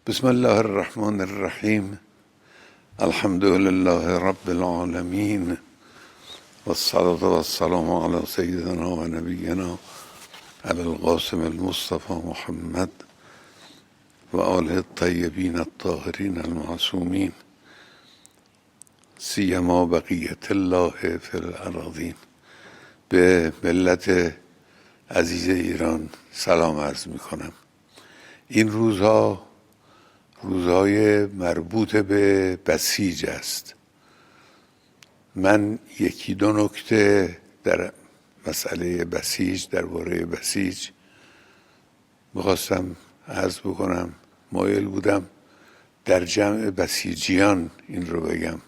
بسم الله الرحمن الرحیم. الحمد لله رب العالمین والصلاة والسلام على سیدنا و نبینا ابی القاسم المصطفى محمد و آله الطیبین الطاهرین المعصومین سیما بقیت الله فی الارضین. به ملت عزیز ایران سلام عرض می کنم. این روزهای مربوط به بسیج است. من یکی دو نکته در مسئله بسیج، درباره بسیج میخواستم عرض بکنم. مایل بودم در جمع بسیجیان این رو بگم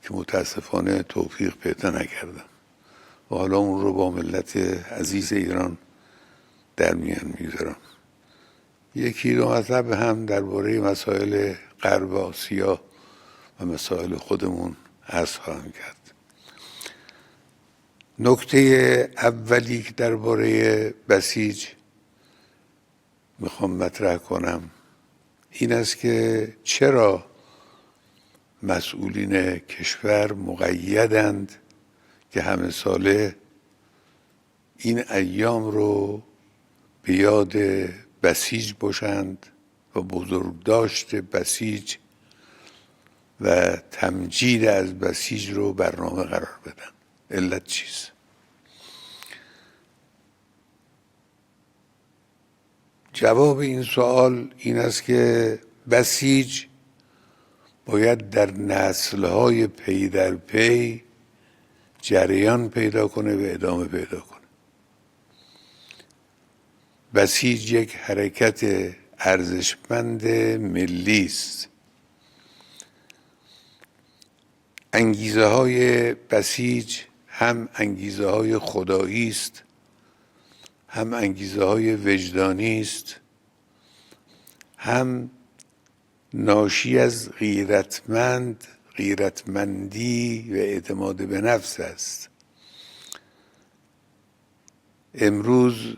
که متاسفانه توفیق پیدا نکردم و حالا اون رو با ملت عزیز ایران در میان میذارم. یکی دو مطلب هم درباره مسائل غرب آسیا و مسائل خودمون عرض خواهم کرد. نکته اولی که درباره بسیج میخوام مطرح کنم این است که چرا مسئولین کشور مقیدند که همه ساله این ایام رو به یاد بسیج باشند و بزرگداشت بسیج و تمجید از بسیج رو برنامه قرار بدن. علت چیست؟ جواب این سوال این است که بسیج باید در نسل‌های پی در پی جریان پیدا کنه و ادامه پیدا کنه. بسیج یک حرکت ارزشمند ملی است. انگیزه های بسیج هم انگیزه های خدایی است، هم انگیزه های وجدانی است، هم ناشی از غیرتمندی و اعتماد به نفس است. امروز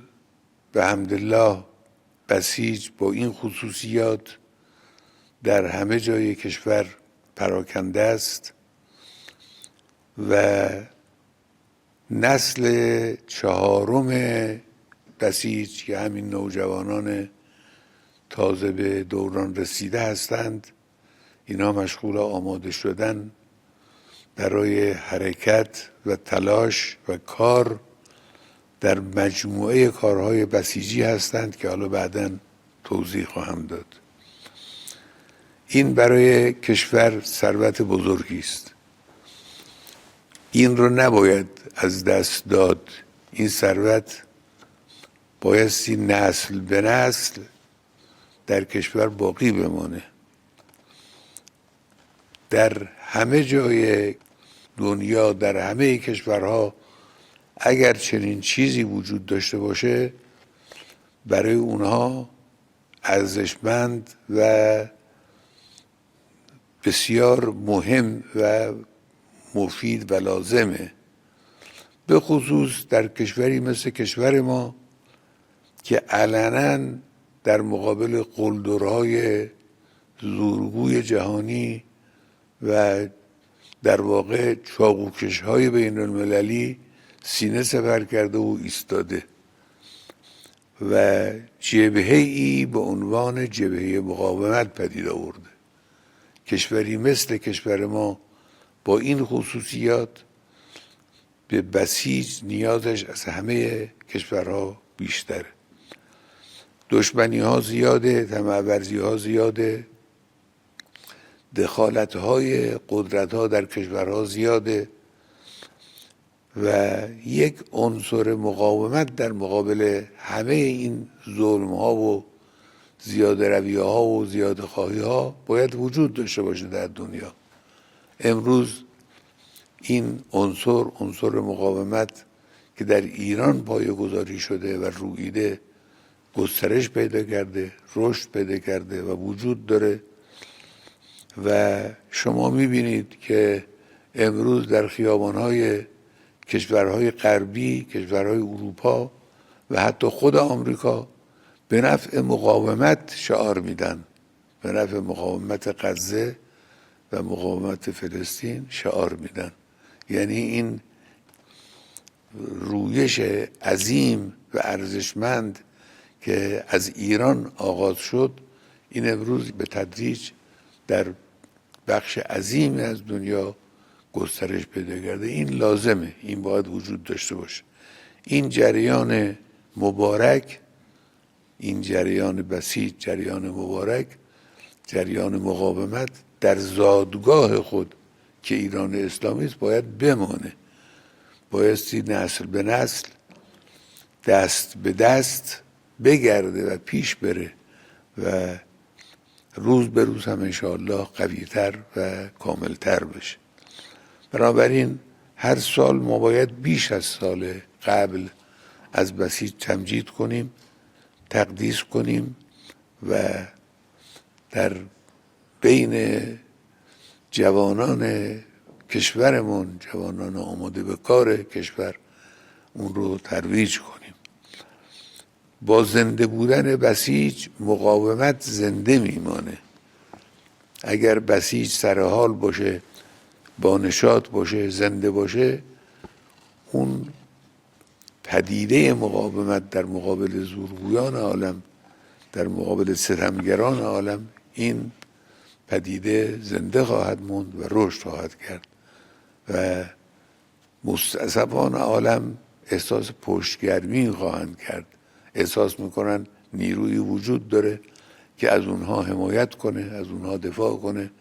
به حمدالله بسیج با این خصوصیات در همه جای کشور پراکنده است و نسل چهارم بسیج که همین نوجوانان تازه به دوران رسیده هستند، اینا مشغول آماده شدن برای حرکت و تلاش و کار در مجموعه کارهای بسیجی هستند که حالا بعداً توضیح خواهم داد. این برای کشور ثروت بزرگی است. این رو نباید از دست داد. این ثروت بایستی نسل به نسل در کشور باقی بمانه. در همه جای دنیا، در همه کشورها اگر چنین چیزی وجود داشته باشه برای اونها ارزشمند و بسیار مهم و مفید و لازمه. به خصوص در کشوری مثل کشور ما که علنا در مقابل قلدرهای زورگوی جهانی و در واقع چاقوکش‌های بین المللی سینه سپر کرده و ایستاده و جبهه‌ای به عنوان جبهه مقاومت پدید آورده. کشوری مثل کشور ما با این خصوصیات به بسیج نیازش از همه کشورها بیشتره. دشمنی ها زیاده، طمع ورزی ها زیاده، دخالت های قدرت ها در کشورها زیاده و یک عنصر مقاومت در مقابل همه این ظلم ها و زیاده روی ها و زیاده خواهی ها باید وجود داشته باشه در دنیا. امروز این عنصر مقاومت که در ایران پایه‌گذاری شده و رویده گسترش پیدا کرده، رشد پیدا کرده و وجود داره و شما میبینید که امروز در خیابان‌های کشورهای غربی، کشورهای اروپا و حتی خود آمریکا به نفع مقاومت شعار میدن به نفع مقاومت غزه و مقاومت فلسطین شعار میدن. یعنی این رویش عظیم و ارزشمند که از ایران آغاز شد، این امروز به تدریج در بخش عظیمی از دنیا گسترش پیدا کرده. این لازمه، این باید وجود داشته باشه. این جریان مبارک، این جریان بسیط، جریان مبارک، جریان مقاومت در زادگاه خود که ایران اسلامی است باید بمانه. بایستی نسل به نسل، دست به دست بگرده و پیش بره و روز به روز هم انشاءالله قوی‌تر و کاملتر بشه. بنابراین هر سال ما باید بیش از سال قبل از بسیج تمجید کنیم، تقدیس کنیم و در بین جوانان کشورمون، جوانان آماده به کار کشور، اون رو ترویج کنیم. با زنده بودن بسیج مقاومت زنده میمانه. اگر بسیج سرحال باشه، با نشاط باشه، زنده باشه، اون پدیده مقاومت در مقابل زورگویان عالم، در مقابل ستمگران عالم، این پدیده زنده خواهد موند و رشد خواهد کرد و مستضعفان عالم احساس پشتگرمی خواهند کرد. احساس میکنن نیروی وجود داره که از اونها حمایت کنه، از اونها دفاع کنه،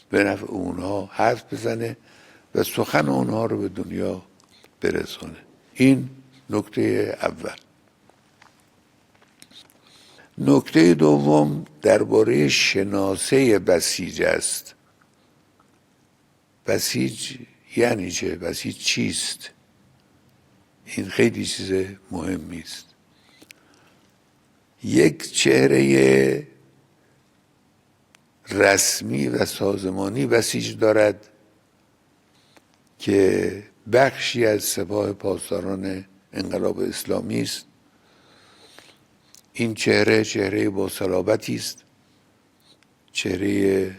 به نفع اونها حرف بزنه و سخن اونها رو به دنیا برسونه. این نکته اول. نکته دوم درباره شناسه بسیج است. بسیج یعنی چه؟ بسیج چیست؟ این خیلی چیز مهمی است. یک چهره رسمی و سازمانی بسیج دارد که بخشی از سپاه پاسداران انقلاب اسلامی است. این چهره با صلابتی است، چهره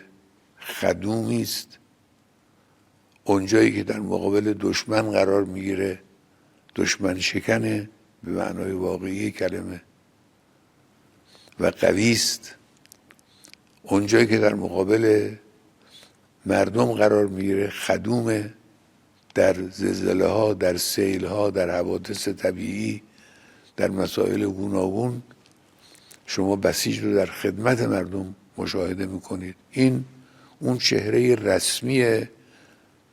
خدومی است. اونجایی که در مقابل دشمن قرار میگیره دشمن شکنه به معنای واقعی کلمه و قوی است. اونجایی که در مقابل مردم قرار میگیره خدومه، در زلزله ها، در سیل ها، در حوادث طبیعی، در مسائل گوناگون شما بسیج رو در خدمت مردم مشاهده میکنید. این اون چهره رسمی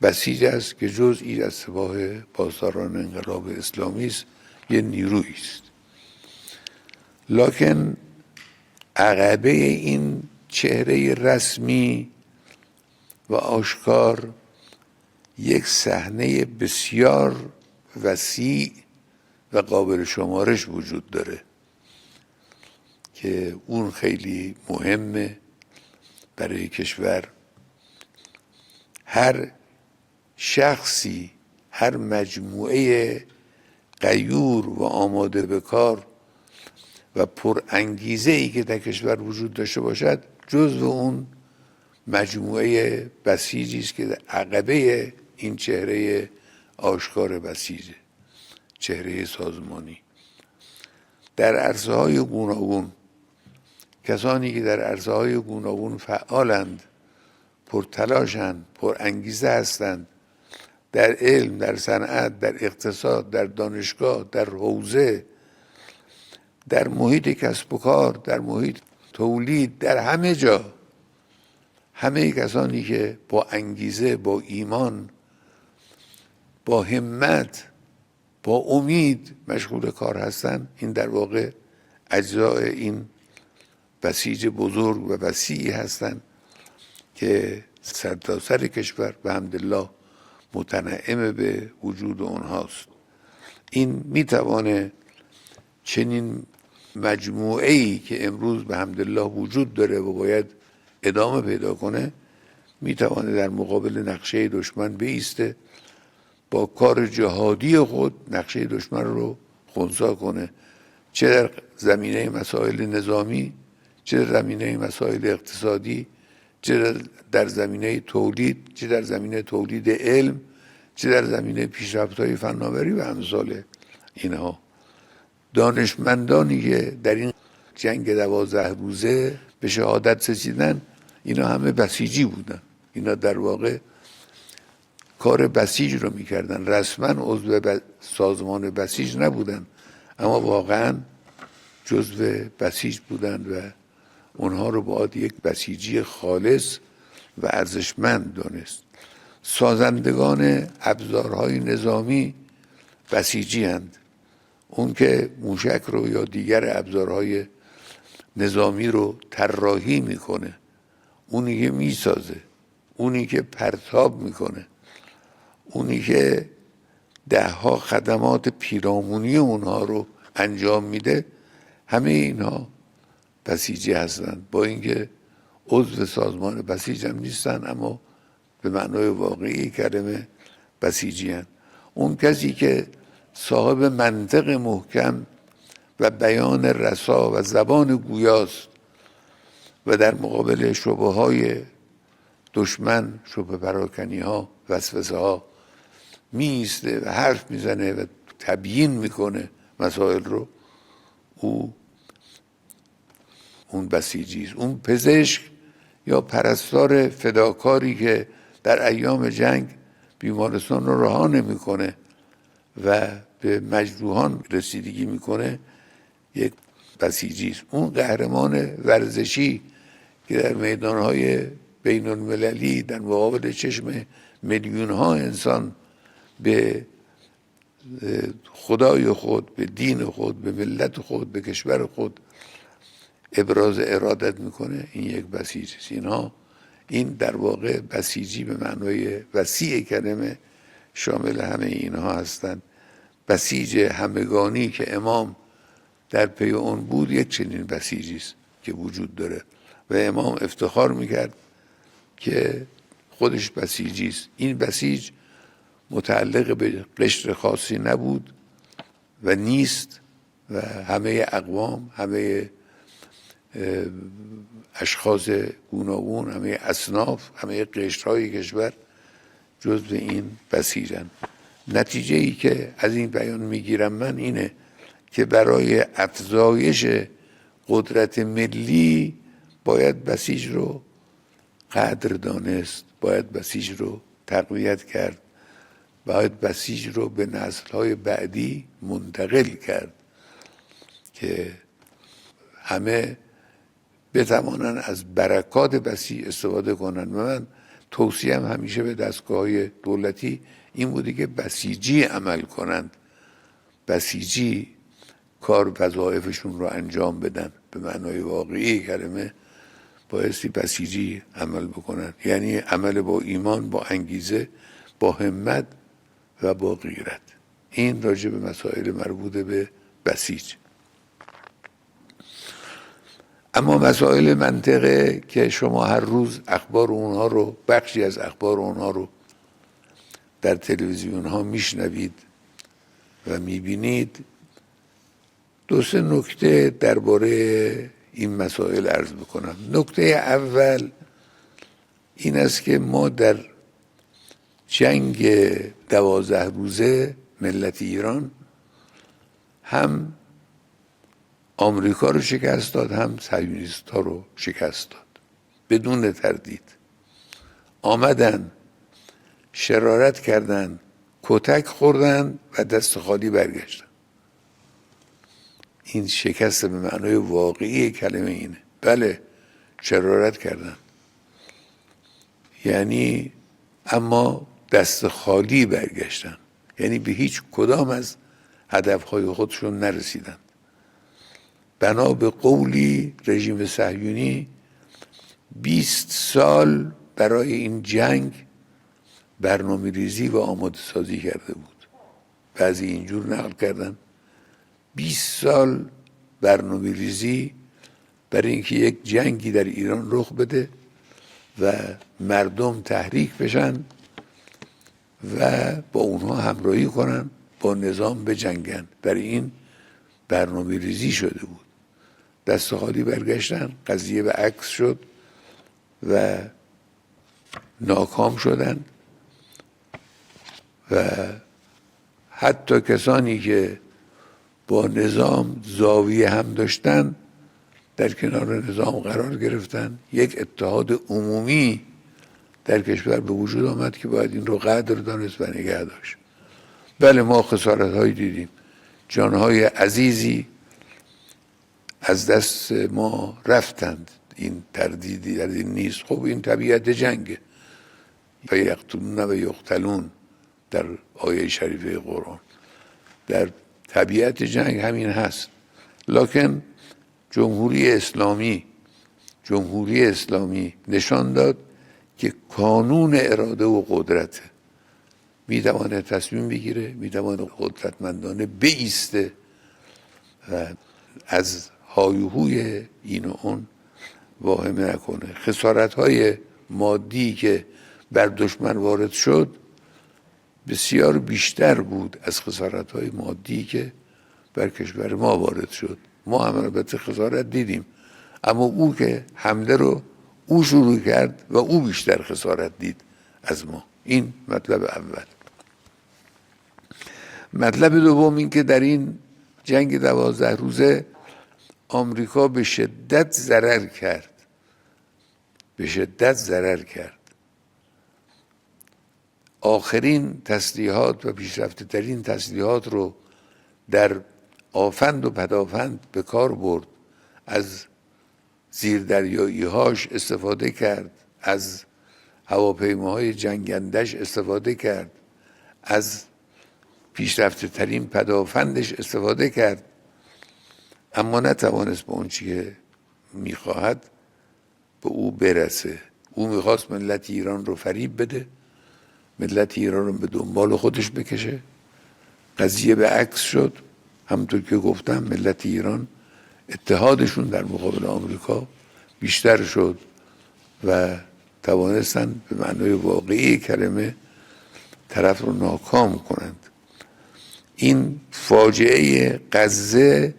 بسیج است که جزئی از سپاه پاسداران انقلاب اسلامی است، یه نیرویی است. لکن عقبه این چهره رسمی و آشکار یک صحنه بسیار وسیع و قابل شمارش وجود داره که اون خیلی مهمه برای کشور. هر شخصی، هر مجموعه غیور و آماده به کار و پر انگیزه ای که در کشور وجود داشته باشد جزو اون مجموعه بسیجی است که عقبه این چهره آشکار بسیجه، چهره سازمانی. در عرصه های گوناگون، کسانی که در عرصه های گوناگون فعالند، پرتلاشند، پر انگیزه هستند، در علم، در صنعت، در اقتصاد، در دانشگاه، در حوزه، در محیط کسب و کار، در محیط تولید، در همه جا، همه کسانی که با انگیزه، با ایمان، با همت، با امید مشغول کار هستند، این در واقع اجزای این بسیج بزرگ و وسیعی هستند که سرتاسر کشور به حمدالله متنعم به وجود اونهاست. این میتوانه چنین مجموعه‌ای که امروز به حمدالله وجود داره و باید ادامه پیدا کنه، میتوانه در مقابل نقشه دشمن بایسته، با کار جهادی خود نقشه دشمن رو خنثی کنه، چه در زمینه مسائل نظامی، چه در زمینه مسائل اقتصادی، چه در زمینه تولید، چه در زمینه تولید علم، چه در زمینه پیشرفت‌های فناوری و امثال اینها. دانشمندانی که در این جنگ 12 روزه به شهادت رسیدن، اینا همه بسیجی بودن. اینا در واقع کار بسیج رو میکردن، رسما عضو سازمان بسیج نبودن، اما واقعا جزو بسیج بودن و اونها رو باید یک بسیجی خالص و ارزشمند دانست. سازندگان ابزارهای نظامی بسیجی هستند. اون که موشک رو یا دیگر ابزارهای نظامی رو طراحی میکنه، اونی که میسازه، اونی که پرتاب میکنه، اونی که 10 خدمات پیرامونی اونها رو انجام میده، همه اینها بسیجی هستند. با اینکه عضو سازمان بسیج هم نیستن، اما به معنای واقعی کلمه بسیجی هستند. اون کسی که صاحب منطق محکم و بیان رسا و زبان گویاست و در مقابل شبهه‌های دشمن، شبه پراکنی ها، وسوسه ها میسته و حرف میزنه و تبیین میکنه مسائل رو، اون بسیجی است. اون پزشک یا پرستار فداکاری که در ایام جنگ بیمارستان رو رها نمیکنه و به مجروحان رسیدگی میکنه، یک بسیجی است. اون قهرمان ورزشی که در میدانهای بین المللی در مقابل چشم میلیون ها انسان به خدای خود، به دین خود، به ملت خود، به کشور خود ابراز ارادت میکنه، این یک بسیج است. این در واقع بسیجی به معنای وسیع کلمه شامل همه اینها هستند. بسیج همگانی که امام در پی اون بود، یک چنین بسیجی است که وجود داره و امام افتخار میکرد که خودش بسیجی است. این بسیج متعلق به قشر خاصی نبود و نیست و همه اقوام، همه اشخاص گوناگون، همه اصناف، همه قشرهای کشور جزو این بسیجن. نتیجه ای که از این بیان میگیرم من اینه که برای افزایش قدرت ملی باید بسیج رو قدر دانست، باید بسیج رو تقویت کرد، باید بسیج رو به نسل‌های بعدی منتقل کرد که همه بتوانن از برکات بسیج استفاده کنن. و من توصیهم همیشه به دستگاه‌های دولتی این بوده که بسیجی عمل کنند، بسیجی کار وظایفشون رو انجام بدن. به معنای واقعی کلمه بایستی بسیجی عمل بکنن، یعنی عمل با ایمان، با انگیزه، با همت و با غیرت. این راجع به مسائل مربوط به بسیج. اما مسائل منطقه که شما هر روز اخبار اونها رو، بخشی از اخبار اونها رو در تلویزیون ها میشنوید و میبینید، 2-3 نکته درباره این مسائل عرض بکنم. نکته اول این است که ما در جنگ 12 روزه ملت ایران هم آمریکا رو شکست داد، هم صهیونیست ها رو شکست داد. بدون تردید آمدن، شرارت کردن، کتک خوردن و دست خالی برگشتن. این شکست به معنای واقعی کلمه اینه. بله، شرارت کردن، یعنی اما دست خالی برگشتن، یعنی به هیچ کدام از هدفهای خودشون نرسیدن. بنا به قولی رژیم صهیونی 20 سال برای این جنگ برنامه ریزی و آماده سازی کرده بود. بعضی اینجور نقل کردن 20 سال برنامه ریزی برای اینکه یک جنگی در ایران رخ بده و مردم تحریک بشن و با اونها همراهی کنن، با نظام بجنگن. برای این برنامه ریزی شده بود دست خالی برگشتن. قضیه به عکس شد و ناکام شدن و حتی کسانی که با نظام زاویه هم داشتن در کنار نظام قرار گرفتن. یک اتحاد عمومی در کشور به وجود آمد که باید این رو قدر دانست و نگه داشت. بله ما خسارت هایی دیدیم، جانهای عزیزی از دست ما رفتند، این تردیدی در این نیست. خب این طبیعت جنگه، و یقتلون و یقتلون در آیه شریفه قرآن، در طبیعت جنگ همین هست. لکن جمهوری اسلامی نشان داد که کانون اراده و قدرته، میتواند تصمیم بگیره، میتواند قدرتمندانه بایسته و از هایوهوی این و اون واهمه نکنه. خسارت‌های مادی که بر دشمن وارد شد بسیار بیشتر بود از خسارت‌های مادی که بر کشور ما وارد شد. ما هم البته خسارت دیدیم، اما او که حمله رو او شروع کرد و او بیشتر خسارت دید از ما. این مطلب اول. مطلب دوم این که در این جنگ 12 روزه آمریکا به شدت ضرر کرد. آخرین تسلیحات و پیشرفته ترین تسلیحات رو در آفند و پدافند به کار برد. از زیردریایی هاش استفاده کرد، از هواپیماهای جنگندش استفاده کرد، از پیشرفته ترین پدافندش استفاده کرد، اما نتوانست به اون چی که میخواهد به او برسه. او میخواست ملت ایران رو فریب بده، ملت ایران رو به دنبال خودش بکشه. قضیه به عکس شد. همونطور که گفتم ملت ایران اتحادشون در مقابل آمریکا بیشتر شد و توانستن به معنای واقعی کلمه طرف رو ناکام کنند. این فاجعه غزه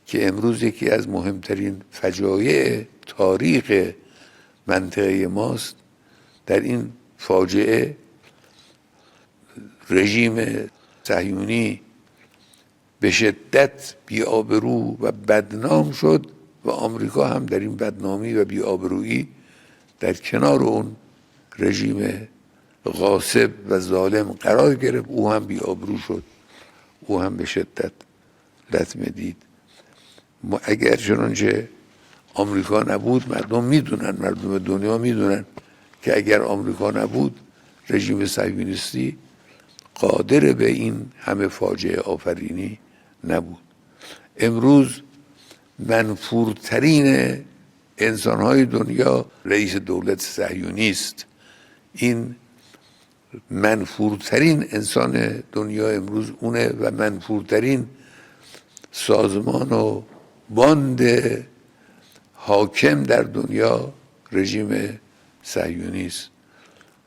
که امروز یکی از مهمترین فجایع تاریخ منطقه ماست، در این فاجعه رژیم صهیونی به شدت بی‌آبرو و بدنام شد و آمریکا هم در این بدنامی و بی‌آبرویی در کنار اون رژیم غاصب و ظالم قرار گرفت. او هم بی‌آبرو شد، او هم به شدت لطمه دید. اگر چنانچه آمریکا نبود، مردم دنیا میدونن که اگر آمریکا نبود رژیم صهیونیستی قادر به این همه فاجعه آفرینی نبود. امروز منفورترین انسانهای دنیا رئیس دولت صهیونی است. این منفورترین انسان دنیا امروز اونه و منفورترین سازمان و باند حاکم در دنیا رژیم صهیونی است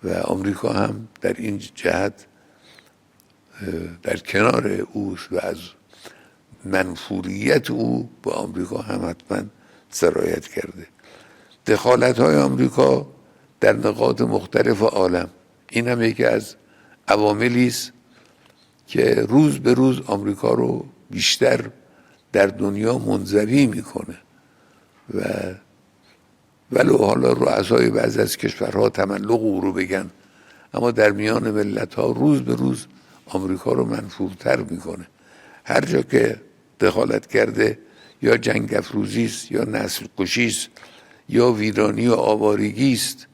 و آمریکا هم در این جهت در کنار اوست و از منفوریت او به آمریکا هم حتما سرایت کرده. دخالت‌های آمریکا در نقاط مختلف عالم، این هم یکی از عواملی است که روز به روز آمریکا رو بیشتر در دنیا منزوی میکنه و ولو حالا رؤسای بعضی از کشورها تملق او رو بگن، اما در میان ملت‌ها روز به روز آمریکا رو منفورتر میکنه. هر جا که دخالت کرده یا جنگ افروزی است یا نسل کشی است یا ویرانی و آوارگی است،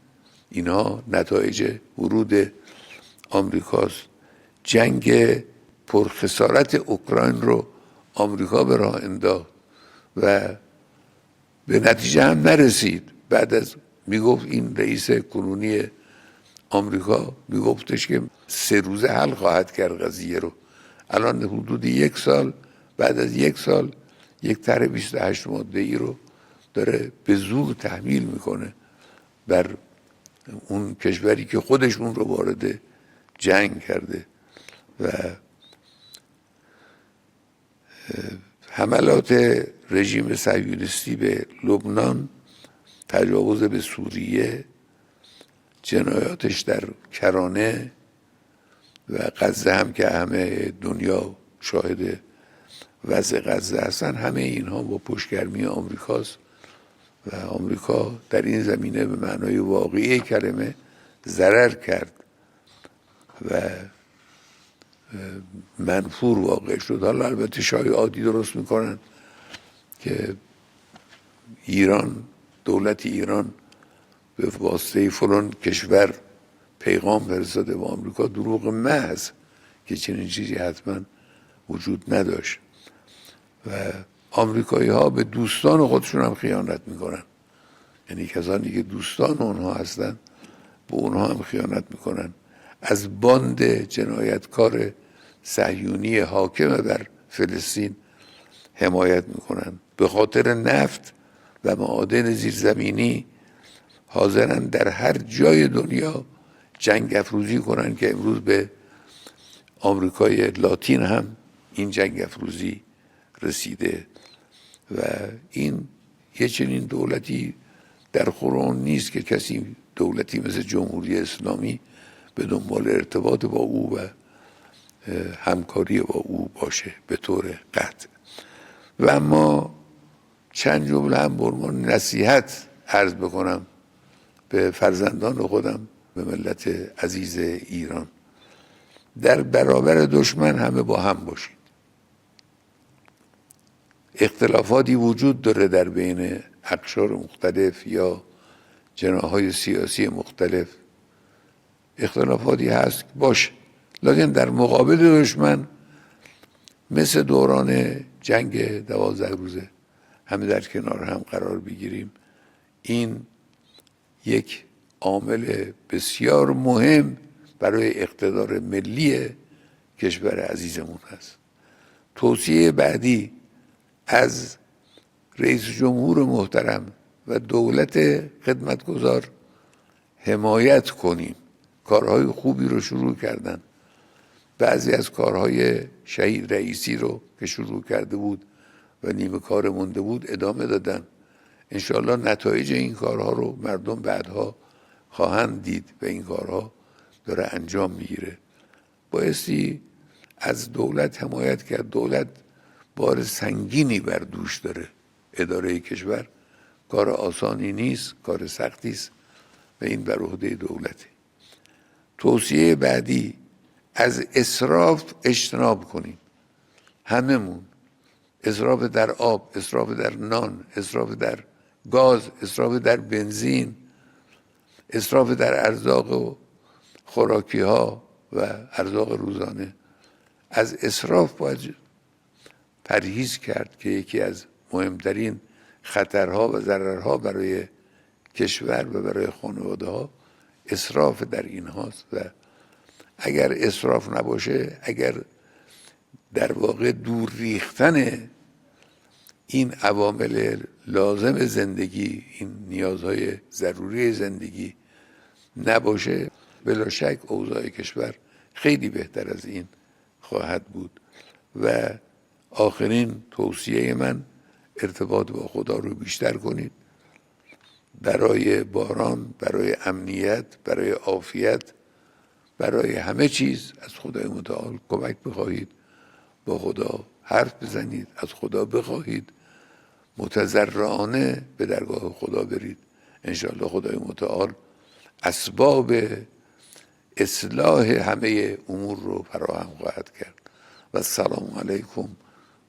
اینها نتایج ورود آمریکاست. جنگ پرخسارت اوکراین رو آمریکا به راه انداخت و به نتیجه هم نرسید. بعد از میگفت این رئیس کنونی آمریکا میگفتش که 3 روزه حل خواهد کرد قضیه رو. الان حدود 1 سال بعد از 1 سال یک طرح 28 ماده‌ای رو داره به زور تحمیل میکنه بر اون کشوری که خودش اون رو وارد جنگ کرده و حملات رژیم صهیونیستی به لبنان، تجاوز به سوریه، جنایاتش در کرانه و غزه هم که همه دنیا شاهد وضع غزه هستن، همه اینها با پشتگرمی آمریکاست و آمریکا در این زمینه به معنای واقعی کلمه ضرر کرد و منفور واقع شد. حالا البته شایعاتی درست میکنن که ایران، دولت ایران به واسطه فلان کشور پیغام فرستاده به آمریکا. دروغ محض که چنین چیزی حتما وجود نداشت و آمریکایی ها به دوستان خودشون هم خیانت میکنن، یعنی کسانی که دوستان اونها هستن به اونها هم خیانت میکنن. از باند جنایتکار صهیونی حاکم بر فلسطین حمایت میکنن. به خاطر نفت و معادن زیرزمینی حاضرن در هر جای دنیا جنگ افروزی کنن که امروز به آمریکای لاتین هم این جنگ افروزی رسیده و این یه چنین دولتی در قرآن نیست که کسی دولتی مثل جمهوری اسلامی به دنبال ارتباط با او و همکاری با او باشه به طور قطع. و اما چند جمله هم به عنوان نصیحت عرض بکنم به فرزندان خودم، به ملت عزیز ایران: در برابر دشمن همه با هم باشید. اختلافاتی وجود داره در بین اقشار مختلف یا جناح‌های سیاسی مختلف، اختلافاتی هست باشه، لکن در مقابل دشمن مثل دوران جنگ 12 روزه همه در کنار هم قرار بگیریم. این یک عامل بسیار مهم برای اقتدار ملی کشور عزیزمون هست. توصیه بعدی از رئیس جمهور محترم و دولت خدمتگزار حمایت کنیم. کارهای خوبی رو شروع کردن، بعضی از کارهای شهید رئیسی رو که شروع کرده بود و نیمه کار مونده بود ادامه دادن. انشاءالله نتایج این کارها رو مردم بعدها خواهند دید و این کارها داره انجام میگیره. بایستی از دولت حمایت کرد. دولت بار سنگینی بر دوش داره. اداره کشور کار آسانی نیست، کار سختی است و این بر عهده دولته. توصیه بعدی: از اسراف اجتناب کنیم. هممون اسراف در آب، اسراف در نان، اسراف در گاز، اسراف در بنزین، اسراف در ارزاق و خوراکی ها و ارزاق روزانه. از اسراف باید پرهیز کرد که یکی از مهمترین خطرها و ضررها برای کشور و برای خانواده ها اسراف در این هاست و اگر اسراف نباشه، اگر در واقع دور ریختن این عوامل لازم زندگی، این نیازهای ضروری زندگی نباشه، بلا شک اوضاع کشور خیلی بهتر از این خواهد بود. و آخرین توصیه من: ارتباط با خدا رو بیشتر کنید. برای باران، برای امنیت، برای عافیت، برای همه چیز از خدای متعال کمک بخواهید. با خدا حرف بزنید، از خدا بخواهید، متضرعانه به درگاه خدا برید. انشاءالله خدای متعال اسباب اصلاح همه امور رو فراهم خواهد کرد. و السلام علیکم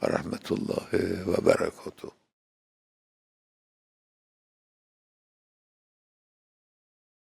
و رحمت الله و برکاته.